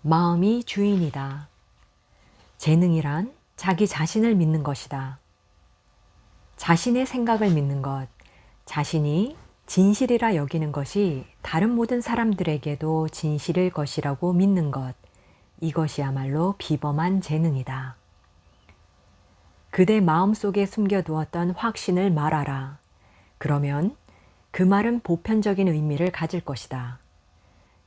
마음이 주인이다. 재능이란 자기 자신을 믿는 것이다. 자신의 생각을 믿는 것, 자신이 진실이라 여기는 것이 다른 모든 사람들에게도 진실일 것이라고 믿는 것, 이것이야말로 비범한 재능이다. 그대 마음속에 숨겨두었던 확신을 말하라. 그러면 그 말은 보편적인 의미를 가질 것이다.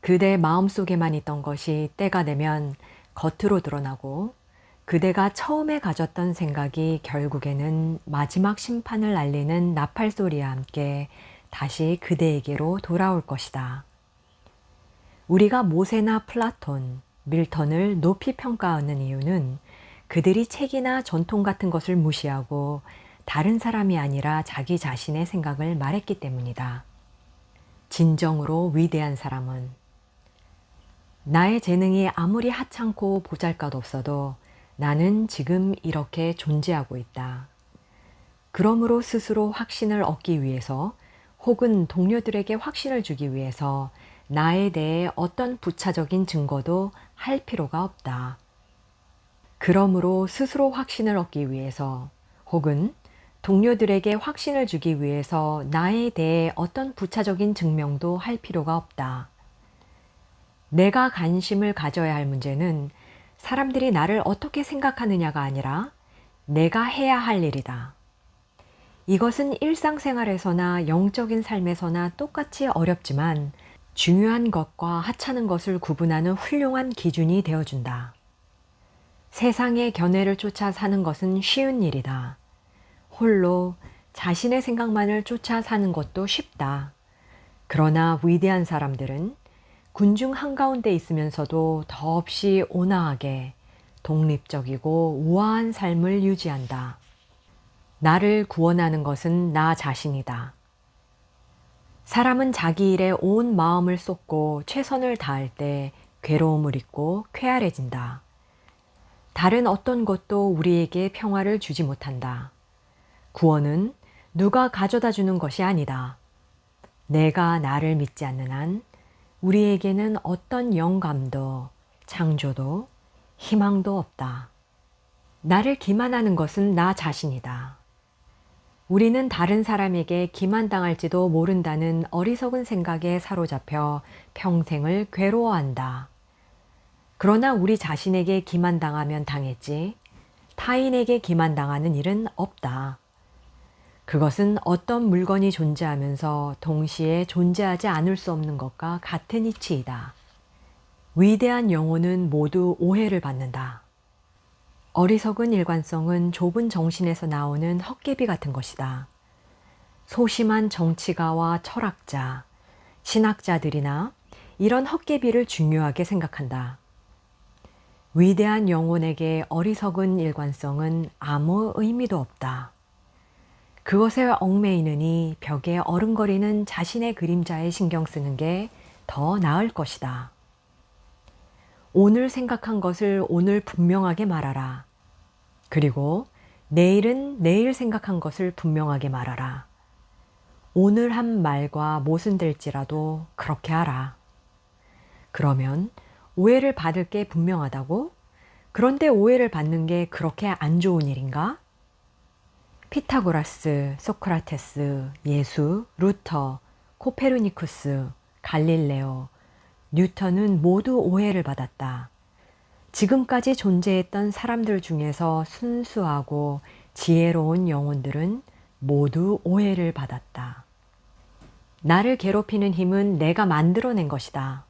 그대 마음속에만 있던 것이 때가 되면 겉으로 드러나고 그대가 처음에 가졌던 생각이 결국에는 마지막 심판을 알리는 나팔 소리와 함께 다시 그대에게로 돌아올 것이다. 우리가 모세나 플라톤, 밀턴을 높이 평가하는 이유는 그들이 책이나 전통 같은 것을 무시하고 다른 사람이 아니라 자기 자신의 생각을 말했기 때문이다. 진정으로 위대한 사람은 나의 재능이 아무리 하찮고 보잘것없어도 나는 지금 이렇게 존재하고 있다. 그러므로 스스로 확신을 얻기 위해서 혹은 동료들에게 확신을 주기 위해서 나에 대해 어떤 부차적인 증거도 할 필요가 없다. 그러므로 스스로 확신을 얻기 위해서 혹은 동료들에게 확신을 주기 위해서 나에 대해 어떤 부차적인 증명도 할 필요가 없다. 내가 관심을 가져야 할 문제는 사람들이 나를 어떻게 생각하느냐가 아니라 내가 해야 할 일이다. 이것은 일상생활에서나 영적인 삶에서나 똑같이 어렵지만 중요한 것과 하찮은 것을 구분하는 훌륭한 기준이 되어준다. 세상의 견해를 쫓아 사는 것은 쉬운 일이다. 홀로 자신의 생각만을 쫓아 사는 것도 쉽다. 그러나 위대한 사람들은 군중 한가운데 있으면서도 더없이 온화하게 독립적이고 우아한 삶을 유지한다. 나를 구원하는 것은 나 자신이다. 사람은 자기 일에 온 마음을 쏟고 최선을 다할 때 괴로움을 잊고 쾌활해진다. 다른 어떤 것도 우리에게 평화를 주지 못한다. 구원은 누가 가져다 주는 것이 아니다. 내가 나를 믿지 않는 한 우리에게는 어떤 영감도, 창조도, 희망도 없다. 나를 기만하는 것은 나 자신이다. 우리는 다른 사람에게 기만당할지도 모른다는 어리석은 생각에 사로잡혀 평생을 괴로워한다. 그러나 우리 자신에게 기만당하면 당했지, 타인에게 기만당하는 일은 없다. 그것은 어떤 물건이 존재하면서 동시에 존재하지 않을 수 없는 것과 같은 이치이다. 위대한 영혼은 모두 오해를 받는다. 어리석은 일관성은 좁은 정신에서 나오는 헛개비 같은 것이다. 소심한 정치가와 철학자, 신학자들이나 이런 헛개비를 중요하게 생각한다. 위대한 영혼에게 어리석은 일관성은 아무 의미도 없다. 그것에 얽매이느니 벽에 어른거리는 자신의 그림자에 신경 쓰는 게 더 나을 것이다. 오늘 생각한 것을 오늘 분명하게 말하라. 그리고 내일은 내일 생각한 것을 분명하게 말하라. 오늘 한 말과 모순될지라도 그렇게 하라. 그러면 오해를 받을 게 분명하다고? 그런데 오해를 받는 게 그렇게 안 좋은 일인가? 피타고라스, 소크라테스, 예수, 루터, 코페르니쿠스, 갈릴레오, 뉴턴은 모두 오해를 받았다. 지금까지 존재했던 사람들 중에서 순수하고 지혜로운 영혼들은 모두 오해를 받았다. 나를 괴롭히는 힘은 내가 만들어낸 것이다.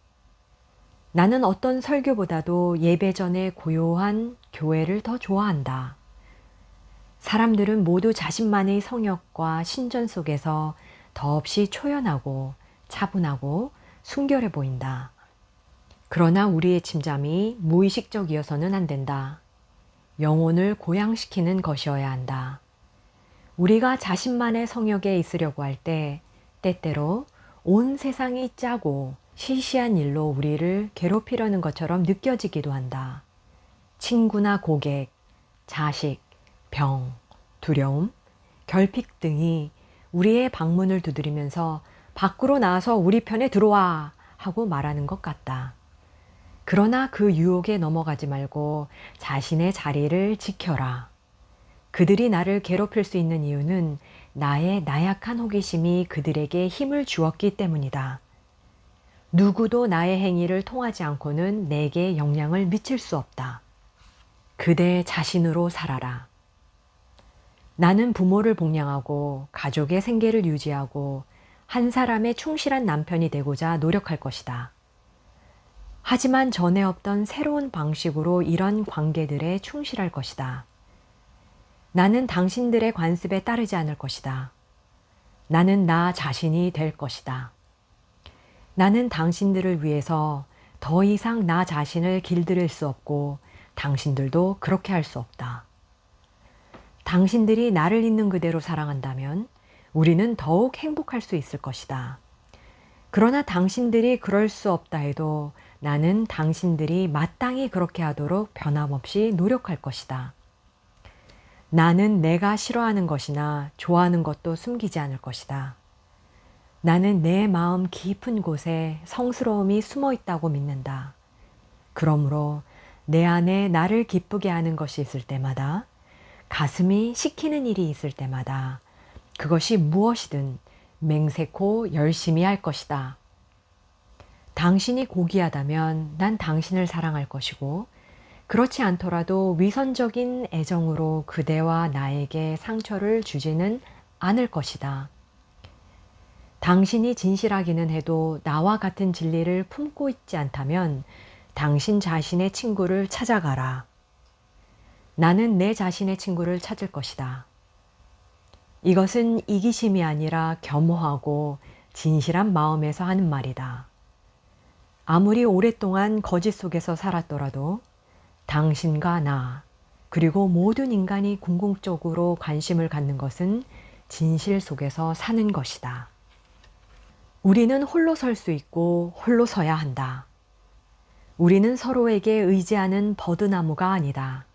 나는 어떤 설교보다도 예배 전에 고요한 교회를 더 좋아한다. 사람들은 모두 자신만의 성역과 신전 속에서 더없이 초연하고 차분하고 순결해 보인다. 그러나 우리의 침잠이 무의식적이어서는 안 된다. 영혼을 고양시키는 것이어야 한다. 우리가 자신만의 성역에 있으려고 할 때 때때로 온 세상이 짜고 시시한 일로 우리를 괴롭히려는 것처럼 느껴지기도 한다. 친구나 고객, 자식, 병, 두려움, 결핍 등이 우리의 방문을 두드리면서 밖으로 나와서 우리 편에 들어와 하고 말하는 것 같다. 그러나 그 유혹에 넘어가지 말고 자신의 자리를 지켜라. 그들이 나를 괴롭힐 수 있는 이유는 나의 나약한 호기심이 그들에게 힘을 주었기 때문이다. 누구도 나의 행위를 통하지 않고는 내게 영향을 미칠 수 없다. 그대 자신으로 살아라. 나는 부모를 복양하고 가족의 생계를 유지하고 한 사람의 충실한 남편이 되고자 노력할 것이다. 하지만 전에 없던 새로운 방식으로 이런 관계들에 충실할 것이다. 나는 당신들의 관습에 따르지 않을 것이다. 나는 나 자신이 될 것이다. 나는 당신들을 위해서 더 이상 나 자신을 길들일 수 없고 당신들도 그렇게 할 수 없다. 당신들이 나를 있는 그대로 사랑한다면 우리는 더욱 행복할 수 있을 것이다. 그러나 당신들이 그럴 수 없다 해도 나는 당신들이 마땅히 그렇게 하도록 변함없이 노력할 것이다. 나는 내가 싫어하는 것이나 좋아하는 것도 숨기지 않을 것이다. 나는 내 마음 깊은 곳에 성스러움이 숨어 있다고 믿는다. 그러므로 내 안에 나를 기쁘게 하는 것이 있을 때마다, 가슴이 식히는 일이 있을 때마다 그것이 무엇이든 맹세코 열심히 할 것이다. 당신이 고귀하다면 난 당신을 사랑할 것이고, 그렇지 않더라도 위선적인 애정으로 그대와 나에게 상처를 주지는 않을 것이다. 당신이 진실하기는 해도 나와 같은 진리를 품고 있지 않다면 당신 자신의 친구를 찾아가라. 나는 내 자신의 친구를 찾을 것이다. 이것은 이기심이 아니라 겸허하고 진실한 마음에서 하는 말이다. 아무리 오랫동안 거짓 속에서 살았더라도 당신과 나, 그리고 모든 인간이 궁극적으로 관심을 갖는 것은 진실 속에서 사는 것이다. 우리는 홀로 설 수 있고 홀로 서야 한다. 우리는 서로에게 의지하는 버드나무가 아니다.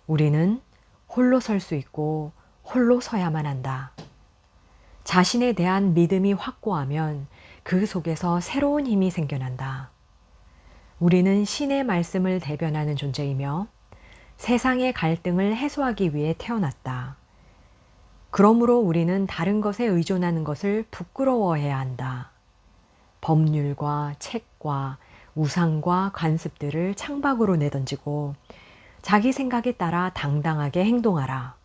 우리는 홀로 설 수 있고 홀로 서야만 한다. 자신에 대한 믿음이 확고하면 그 속에서 새로운 힘이 생겨난다. 우리는 신의 말씀을 대변하는 존재이며 세상의 갈등을 해소하기 위해 태어났다. 그러므로 우리는 다른 것에 의존하는 것을 부끄러워해야 한다. 법률과 책과 우상과 관습들을 창밖으로 내던지고 자기 생각에 따라 당당하게 행동하라.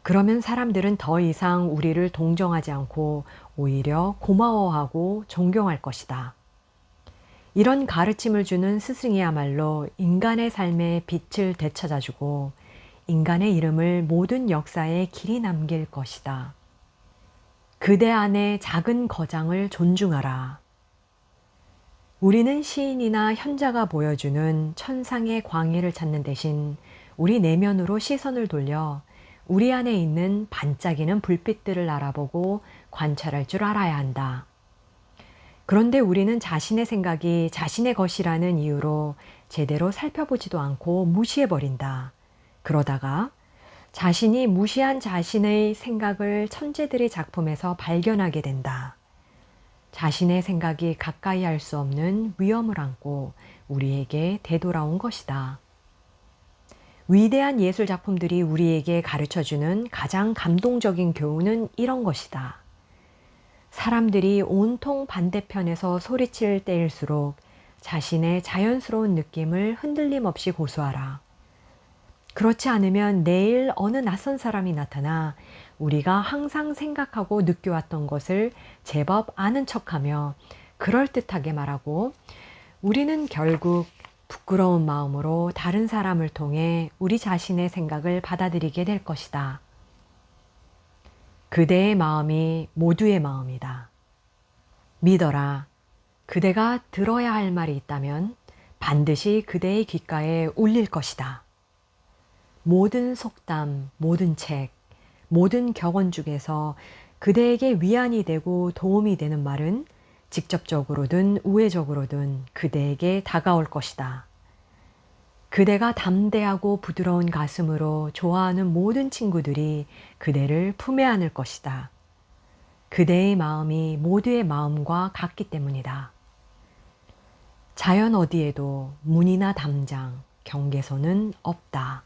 그러면 사람들은 더 이상 우리를 동정하지 않고 오히려 고마워하고 존경할 것이다. 이런 가르침을 주는 스승이야말로 인간의 삶에 빛을 되찾아주고 인간의 이름을 모든 역사에 길이 남길 것이다. 그대 안의 작은 거장을 존중하라. 우리는 시인이나 현자가 보여주는 천상의 광해를 찾는 대신 우리 내면으로 시선을 돌려 우리 안에 있는 반짝이는 불빛들을 알아보고 관찰할 줄 알아야 한다. 그런데 우리는 자신의 생각이 자신의 것이라는 이유로 제대로 살펴보지도 않고 무시해버린다. 그러다가 자신이 무시한 자신의 생각을 천재들의 작품에서 발견하게 된다. 자신의 생각이 가까이 할 수 없는 위험을 안고 우리에게 되돌아온 것이다. 위대한 예술 작품들이 우리에게 가르쳐주는 가장 감동적인 교훈은 이런 것이다. 사람들이 온통 반대편에서 소리칠 때일수록 자신의 자연스러운 느낌을 흔들림 없이 고수하라. 그렇지 않으면 내일 어느 낯선 사람이 나타나 우리가 항상 생각하고 느껴왔던 것을 제법 아는 척하며 그럴듯하게 말하고 우리는 결국 부끄러운 마음으로 다른 사람을 통해 우리 자신의 생각을 받아들이게 될 것이다. 그대의 마음이 모두의 마음이다. 믿어라. 그대가 들어야 할 말이 있다면 반드시 그대의 귓가에 울릴 것이다. 모든 속담, 모든 책, 모든 격언 중에서 그대에게 위안이 되고 도움이 되는 말은 직접적으로든 우회적으로든 그대에게 다가올 것이다. 그대가 담대하고 부드러운 가슴으로 좋아하는 모든 친구들이 그대를 품에 안을 것이다. 그대의 마음이 모두의 마음과 같기 때문이다. 자연 어디에도 문이나 담장, 경계선은 없다.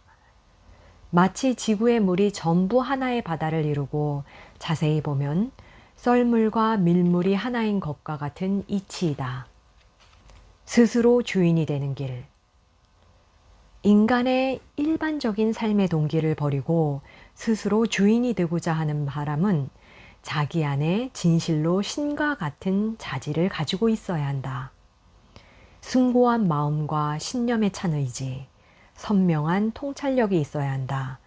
마치 지구의 물이 전부 하나의 바다를 이루고 자세히 보면 썰물과 밀물이 하나인 것과 같은 이치이다. 스스로 주인이 되는 길. 인간의 일반적인 삶의 동기를 버리고 스스로 주인이 되고자 하는 바람은 자기 안에 진실로 신과 같은 자질을 가지고 있어야 한다. 숭고한 마음과 신념에 찬 의지, 선명한 통찰력이 있어야 한다.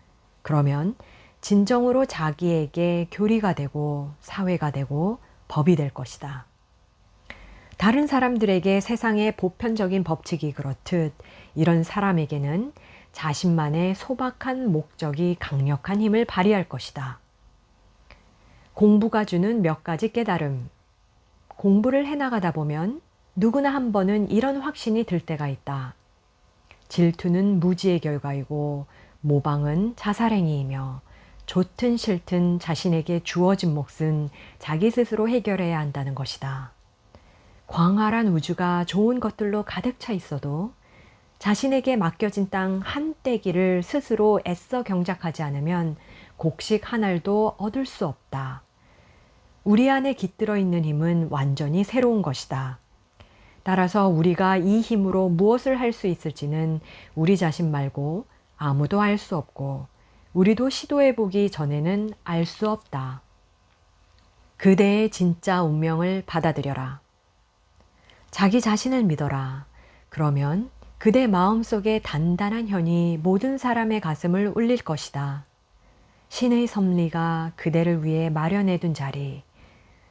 그러면 진정으로 자기에게 교리가 되고 사회가 되고 법이 될 것이다. 다른 사람들에게 세상의 보편적인 법칙이 그렇듯 이런 사람에게는 자신만의 소박한 목적이 강력한 힘을 발휘할 것이다. 공부가 주는 몇 가지 깨달음. 공부를 해나가다 보면 누구나 한 번은 이런 확신이 들 때가 있다. 질투는 무지의 결과이고 모방은 자살행위이며 좋든 싫든 자신에게 주어진 몫은 자기 스스로 해결해야 한다는 것이다. 광활한 우주가 좋은 것들로 가득 차 있어도 자신에게 맡겨진 땅 한 떼기를 스스로 애써 경작하지 않으면 곡식 한 알도 얻을 수 없다. 우리 안에 깃들어 있는 힘은 완전히 새로운 것이다. 따라서 우리가 이 힘으로 무엇을 할 수 있을지는 우리 자신 말고 아무도 알 수 없고 우리도 시도해보기 전에는 알 수 없다. 그대의 진짜 운명을 받아들여라. 자기 자신을 믿어라. 그러면 그대 마음속에 단단한 현이 모든 사람의 가슴을 울릴 것이다. 신의 섭리가 그대를 위해 마련해둔 자리,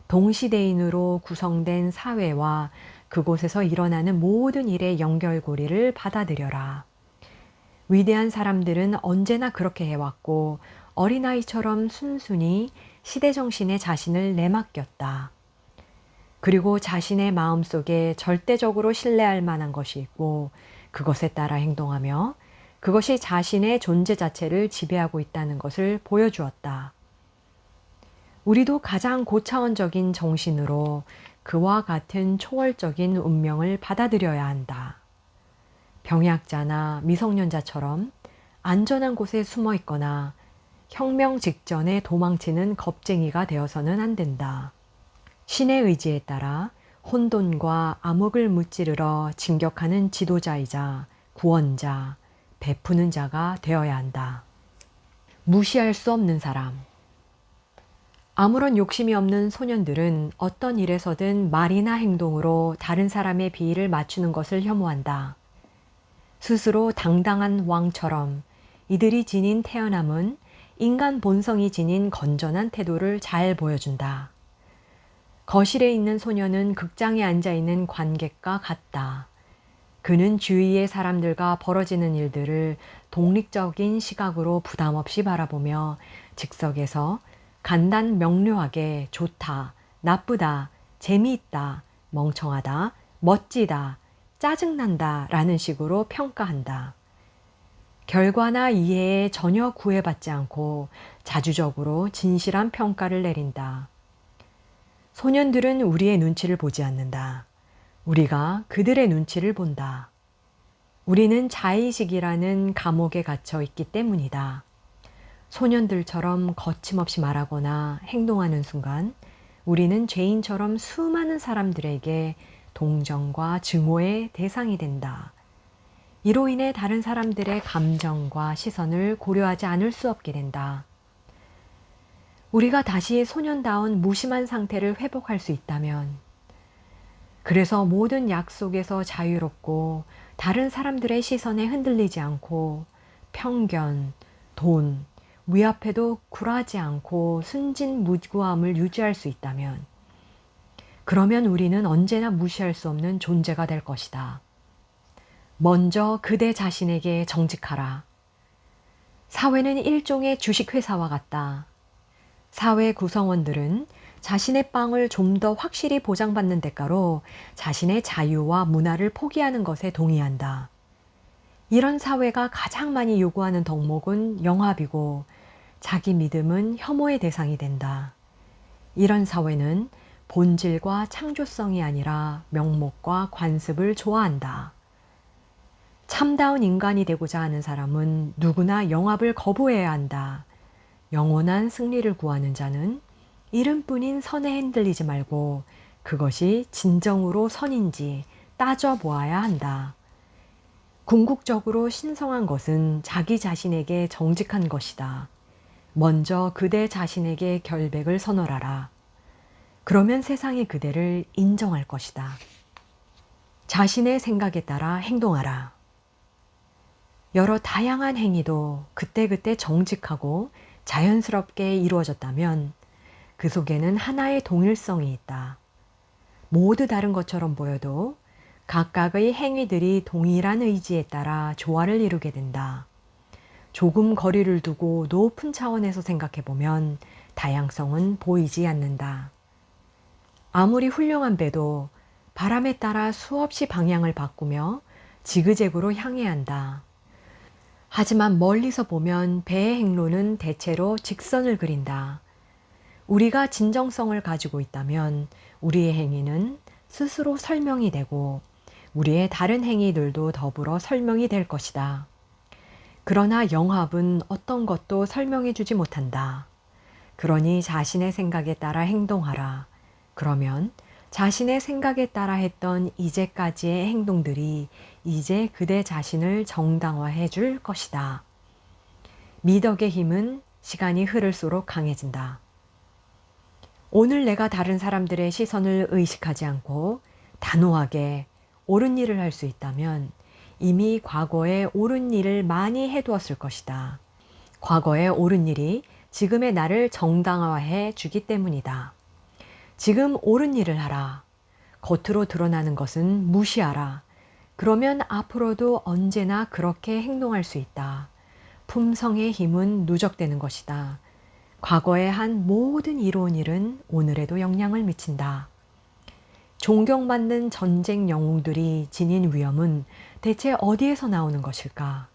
동시대인으로 구성된 사회와 그곳에서 일어나는 모든 일의 연결고리를 받아들여라. 위대한 사람들은 언제나 그렇게 해왔고 어린아이처럼 순순히 시대정신에 자신을 내맡겼다. 그리고 자신의 마음속에 절대적으로 신뢰할 만한 것이 있고 그것에 따라 행동하며 그것이 자신의 존재 자체를 지배하고 있다는 것을 보여주었다. 우리도 가장 고차원적인 정신으로 그와 같은 초월적인 운명을 받아들여야 한다. 병약자나 미성년자처럼 안전한 곳에 숨어 있거나 혁명 직전에 도망치는 겁쟁이가 되어서는 안 된다. 신의 의지에 따라 혼돈과 암흑을 무찌르러 진격하는 지도자이자 구원자, 베푸는 자가 되어야 한다. 무시할 수 없는 사람. 아무런 욕심이 없는 소년들은 어떤 일에서든 말이나 행동으로 다른 사람의 비위를 맞추는 것을 혐오한다. 스스로 당당한 왕처럼 이들이 지닌 태어남은 인간 본성이 지닌 건전한 태도를 잘 보여준다. 거실에 있는 소녀는 극장에 앉아있는 관객과 같다. 그는 주위의 사람들과 벌어지는 일들을 독립적인 시각으로 부담 없이 바라보며 즉석에서 간단 명료하게 좋다, 나쁘다, 재미있다, 멍청하다, 멋지다, 짜증난다 라는 식으로 평가한다. 결과나 이해에 전혀 구애받지 않고 자주적으로 진실한 평가를 내린다. 소년들은 우리의 눈치를 보지 않는다. 우리가 그들의 눈치를 본다. 우리는 자의식이라는 감옥에 갇혀 있기 때문이다. 소년들처럼 거침없이 말하거나 행동하는 순간 우리는 죄인처럼 수많은 사람들에게 동정과 증오의 대상이 된다. 이로 인해 다른 사람들의 감정과 시선을 고려하지 않을 수 없게 된다. 우리가 다시 소년다운 무심한 상태를 회복할 수 있다면, 그래서 모든 약속에서 자유롭고 다른 사람들의 시선에 흔들리지 않고 편견, 돈, 위압에도 굴하지 않고 순진무구함을 유지할 수 있다면, 그러면 우리는 언제나 무시할 수 없는 존재가 될 것이다. 먼저 그대 자신에게 정직하라. 사회는 일종의 주식회사와 같다. 사회 구성원들은 자신의 빵을 좀 더 확실히 보장받는 대가로 자신의 자유와 문화를 포기하는 것에 동의한다. 이런 사회가 가장 많이 요구하는 덕목은 영합이고 자기 믿음은 혐오의 대상이 된다. 이런 사회는 본질과 창조성이 아니라 명목과 관습을 좋아한다. 참다운 인간이 되고자 하는 사람은 누구나 영합을 거부해야 한다. 영원한 승리를 구하는 자는 이름뿐인 선에 흔들리지 말고 그것이 진정으로 선인지 따져보아야 한다. 궁극적으로 신성한 것은 자기 자신에게 정직한 것이다. 먼저 그대 자신에게 결백을 선언하라. 그러면 세상이 그대를 인정할 것이다. 자신의 생각에 따라 행동하라. 여러 다양한 행위도 그때그때 정직하고 자연스럽게 이루어졌다면 그 속에는 하나의 동일성이 있다. 모두 다른 것처럼 보여도 각각의 행위들이 동일한 의지에 따라 조화를 이루게 된다. 조금 거리를 두고 높은 차원에서 생각해 보면 다양성은 보이지 않는다. 아무리 훌륭한 배도 바람에 따라 수없이 방향을 바꾸며 지그재그로 향해야 한다. 하지만 멀리서 보면 배의 행로는 대체로 직선을 그린다. 우리가 진정성을 가지고 있다면 우리의 행위는 스스로 설명이 되고 우리의 다른 행위들도 더불어 설명이 될 것이다. 그러나 영합은 어떤 것도 설명해 주지 못한다. 그러니 자신의 생각에 따라 행동하라. 그러면 자신의 생각에 따라 했던 이제까지의 행동들이 이제 그대 자신을 정당화해 줄 것이다. 미덕의 힘은 시간이 흐를수록 강해진다. 오늘 내가 다른 사람들의 시선을 의식하지 않고 단호하게 옳은 일을 할 수 있다면 이미 과거에 옳은 일을 많이 해두었을 것이다. 과거의 옳은 일이 지금의 나를 정당화해 주기 때문이다. 지금 옳은 일을 하라. 겉으로 드러나는 것은 무시하라. 그러면 앞으로도 언제나 그렇게 행동할 수 있다. 품성의 힘은 누적되는 것이다. 과거에 한 모든 이로운 일은 오늘에도 영향을 미친다. 존경받는 전쟁 영웅들이 지닌 위엄은 대체 어디에서 나오는 것일까?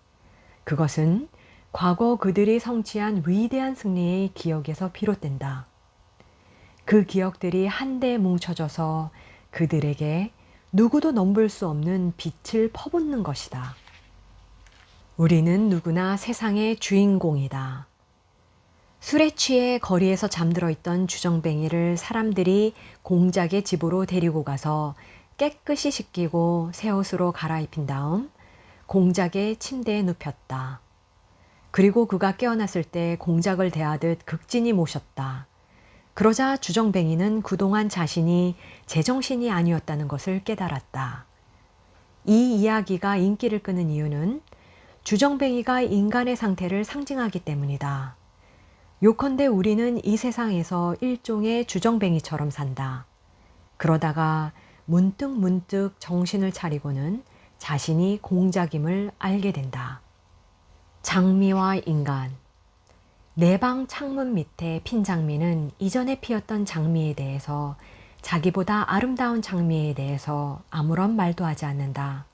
그것은 과거 그들이 성취한 위대한 승리의 기억에서 비롯된다. 그 기억들이 한데 뭉쳐져서 그들에게 누구도 넘볼 수 없는 빛을 퍼붓는 것이다. 우리는 누구나 세상의 주인공이다. 술에 취해 거리에서 잠들어 있던 주정뱅이를 사람들이 공작의 집으로 데리고 가서 깨끗이 씻기고 새 옷으로 갈아입힌 다음 공작의 침대에 눕혔다. 그리고 그가 깨어났을 때 공작을 대하듯 극진히 모셨다. 그러자 주정뱅이는 그동안 자신이 제정신이 아니었다는 것을 깨달았다. 이 이야기가 인기를 끄는 이유는 주정뱅이가 인간의 상태를 상징하기 때문이다. 요컨대 우리는 이 세상에서 일종의 주정뱅이처럼 산다. 그러다가 문득 정신을 차리고는 자신이 공작임을 알게 된다. 장미와 인간. 내 방 창문 밑에 핀 장미는 이전에 피었던 장미에 대해서 자기보다 아름다운 장미에 대해서 아무런 말도 하지 않는다.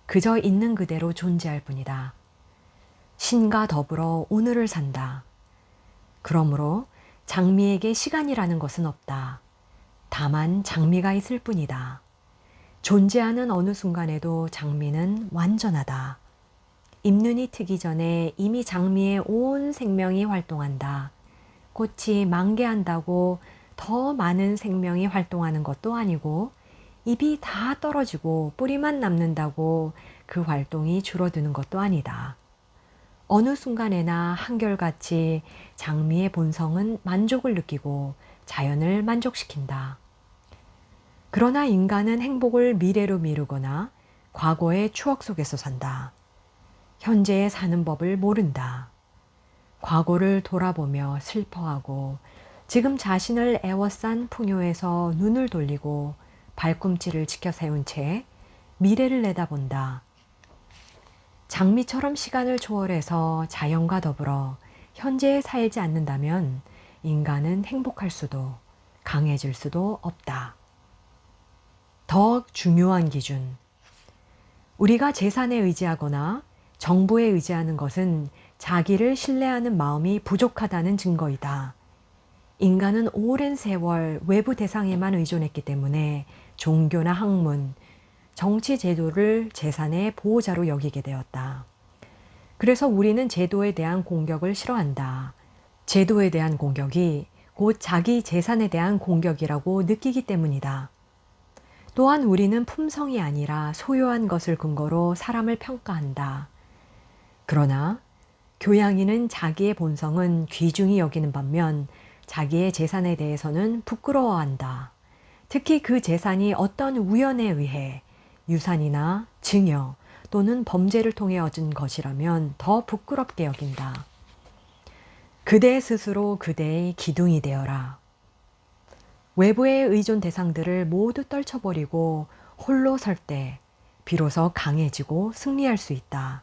그저 있는 그대로 존재할 뿐이다. 신과 더불어 오늘을 산다. 그러므로 장미에게 시간이라는 것은 없다. 다만 장미가 있을 뿐이다. 존재하는 어느 순간에도 장미는 완전하다. 잎눈이 트기 전에 이미 장미의 온 생명이 활동한다. 꽃이 만개한다고 더 많은 생명이 활동하는 것도 아니고 잎이 다 떨어지고 뿌리만 남는다고 그 활동이 줄어드는 것도 아니다. 어느 순간에나 한결같이 장미의 본성은 만족을 느끼고 자연을 만족시킨다. 그러나 인간은 행복을 미래로 미루거나 과거의 추억 속에서 산다. 현재에 사는 법을 모른다. 과거를 돌아보며 슬퍼하고 지금 자신을 애워싼 풍요에서 눈을 돌리고 발꿈치를 지켜 세운 채 미래를 내다본다. 장미처럼 시간을 초월해서 자연과 더불어 현재에 살지 않는다면 인간은 행복할 수도 강해질 수도 없다. 더 중요한 기준. 우리가 재산에 의지하거나 정부에 의지하는 것은 자기를 신뢰하는 마음이 부족하다는 증거이다. 인간은 오랜 세월 외부 대상에만 의존했기 때문에 종교나 학문, 정치 제도를 재산의 보호자로 여기게 되었다. 그래서 우리는 제도에 대한 공격을 싫어한다. 제도에 대한 공격이 곧 자기 재산에 대한 공격이라고 느끼기 때문이다. 또한 우리는 품성이 아니라 소유한 것을 근거로 사람을 평가한다. 그러나 교양인은 자기의 본성은 귀중히 여기는 반면 자기의 재산에 대해서는 부끄러워한다. 특히 그 재산이 어떤 우연에 의해 유산이나 증여 또는 범죄를 통해 얻은 것이라면 더 부끄럽게 여긴다. 그대 스스로 그대의 기둥이 되어라. 외부의 의존 대상들을 모두 떨쳐버리고 홀로 설 때 비로소 강해지고 승리할 수 있다.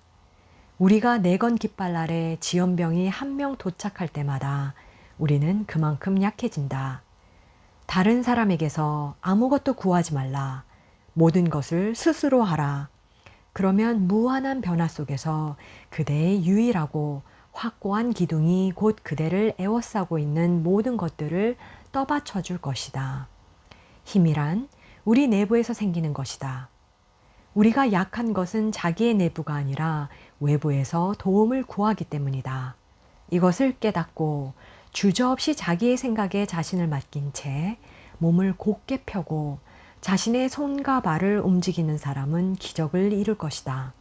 우리가 내건 깃발 아래 지연병이 한 명 도착할 때마다 우리는 그만큼 약해진다. 다른 사람에게서 아무것도 구하지 말라. 모든 것을 스스로 하라. 그러면 무한한 변화 속에서 그대의 유일하고 확고한 기둥이 곧 그대를 에워싸고 있는 모든 것들을 떠받쳐 줄 것이다. 힘이란 우리 내부에서 생기는 것이다. 우리가 약한 것은 자기의 내부가 아니라 외부에서 도움을 구하기 때문이다. 이것을 깨닫고 주저없이 자기의 생각에 자신을 맡긴 채 몸을 곧게 펴고 자신의 손과 발을 움직이는 사람은 기적을 이룰 것이다.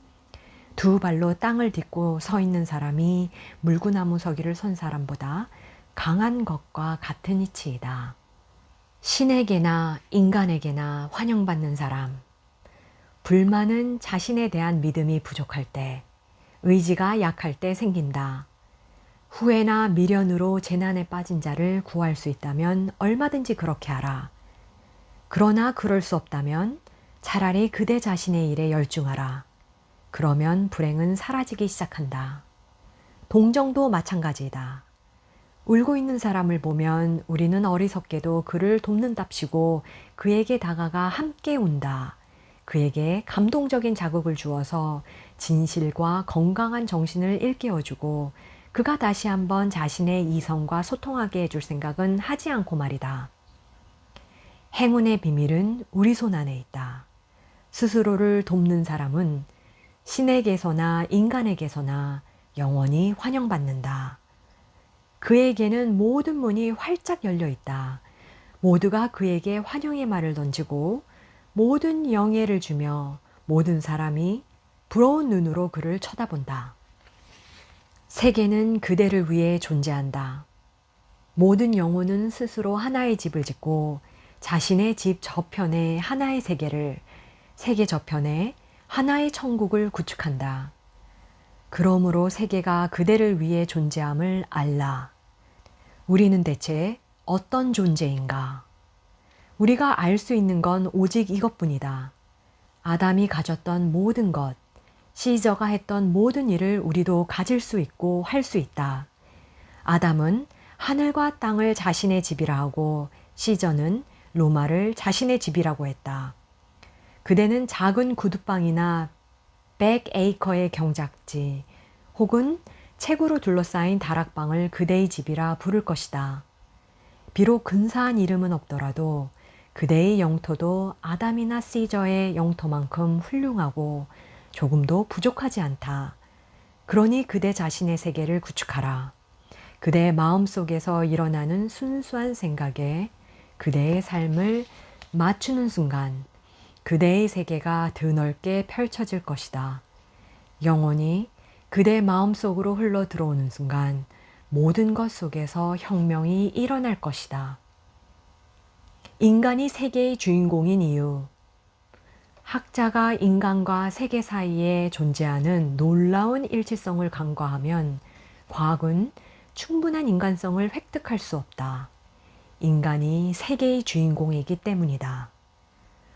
두 발로 땅을 딛고 서 있는 사람이 물구나무 서기를 선 사람보다 강한 것과 같은 이치이다. 신에게나 인간에게나 환영받는 사람. 불만은 자신에 대한 믿음이 부족할 때, 의지가 약할 때 생긴다. 후회나 미련으로 재난에 빠진 자를 구할 수 있다면 얼마든지 그렇게 하라. 그러나 그럴 수 없다면 차라리 그대 자신의 일에 열중하라. 그러면 불행은 사라지기 시작한다. 동정도 마찬가지이다. 울고 있는 사람을 보면 우리는 어리석게도 그를 돕는답시고 그에게 다가가 함께 운다. 그에게 감동적인 자극을 주어서 진실과 건강한 정신을 일깨워주고 그가 다시 한번 자신의 이성과 소통하게 해줄 생각은 하지 않고 말이다. 행운의 비밀은 우리 손 안에 있다. 스스로를 돕는 사람은 신에게서나 인간에게서나 영원히 환영받는다. 그에게는 모든 문이 활짝 열려 있다. 모두가 그에게 환영의 말을 던지고 모든 영예를 주며 모든 사람이 부러운 눈으로 그를 쳐다본다. 세계는 그대를 위해 존재한다. 모든 영혼은 스스로 하나의 집을 짓고 자신의 집 저편에 하나의 세계를, 세계 저편에 하나의 천국을 구축한다. 그러므로 세계가 그대를 위해 존재함을 알라. 우리는 대체 어떤 존재인가? 우리가 알 수 있는 건 오직 이것뿐이다. 아담이 가졌던 모든 것, 시저가 했던 모든 일을 우리도 가질 수 있고 할 수 있다. 아담은 하늘과 땅을 자신의 집이라 하고 시저는 로마를 자신의 집이라고 했다. 그대는 작은 구두방이나 100에이커의 경작지 혹은 책으로 둘러싸인 다락방을 그대의 집이라 부를 것이다. 비록 근사한 이름은 없더라도 그대의 영토도 아담이나 시저의 영토만큼 훌륭하고 조금도 부족하지 않다. 그러니 그대 자신의 세계를 구축하라. 그대의 마음속에서 일어나는 순수한 생각에 그대의 삶을 맞추는 순간 그대의 세계가 드넓게 펼쳐질 것이다. 영혼이 그대 마음속으로 흘러 들어오는 순간 모든 것 속에서 혁명이 일어날 것이다. 인간이 세계의 주인공인 이유. 학자가 인간과 세계 사이에 존재하는 놀라운 일치성을 간과하면 과학은 충분한 인간성을 획득할 수 없다. 인간이 세계의 주인공이기 때문이다.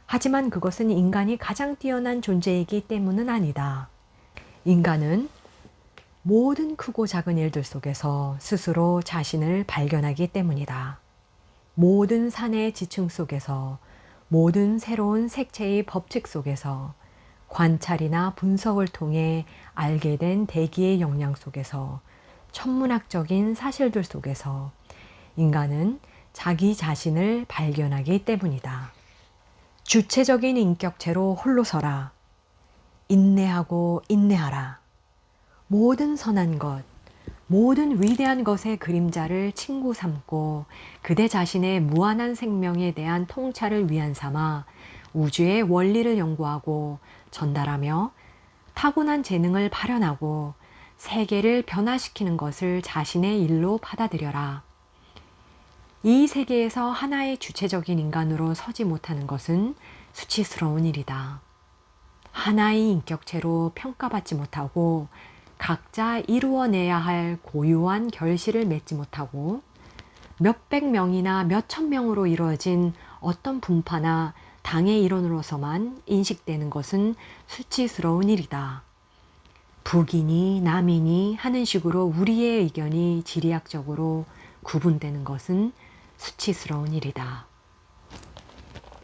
하지만 그것은 인간이 가장 뛰어난 존재이기 때문은 아니다. 인간은 모든 크고 작은 일들 속에서 스스로 자신을 발견하기 때문이다. 모든 산의 지층 속에서, 모든 새로운 색채의 법칙 속에서, 관찰이나 분석을 통해 알게 된 대기의 역량 속에서, 천문학적인 사실들 속에서 인간은 자기 자신을 발견하기 때문이다. 주체적인 인격체로 홀로 서라. 인내하고 인내하라. 모든 선한 것, 모든 위대한 것의 그림자를 친구 삼고 그대 자신의 무한한 생명에 대한 통찰을 위안 삼아 우주의 원리를 연구하고 전달하며 타고난 재능을 발현하고 세계를 변화시키는 것을 자신의 일로 받아들여라. 이 세계에서 하나의 주체적인 인간으로 서지 못하는 것은 수치스러운 일이다. 하나의 인격체로 평가받지 못하고 각자 이루어내야 할 고유한 결실을 맺지 못하고 몇백 명이나 몇천 명으로 이루어진 어떤 분파나 당의 일원으로서만 인식되는 것은 수치스러운 일이다. 북이니 남이니 하는 식으로 우리의 의견이 지리학적으로 구분되는 것은 수치스러운 일이다.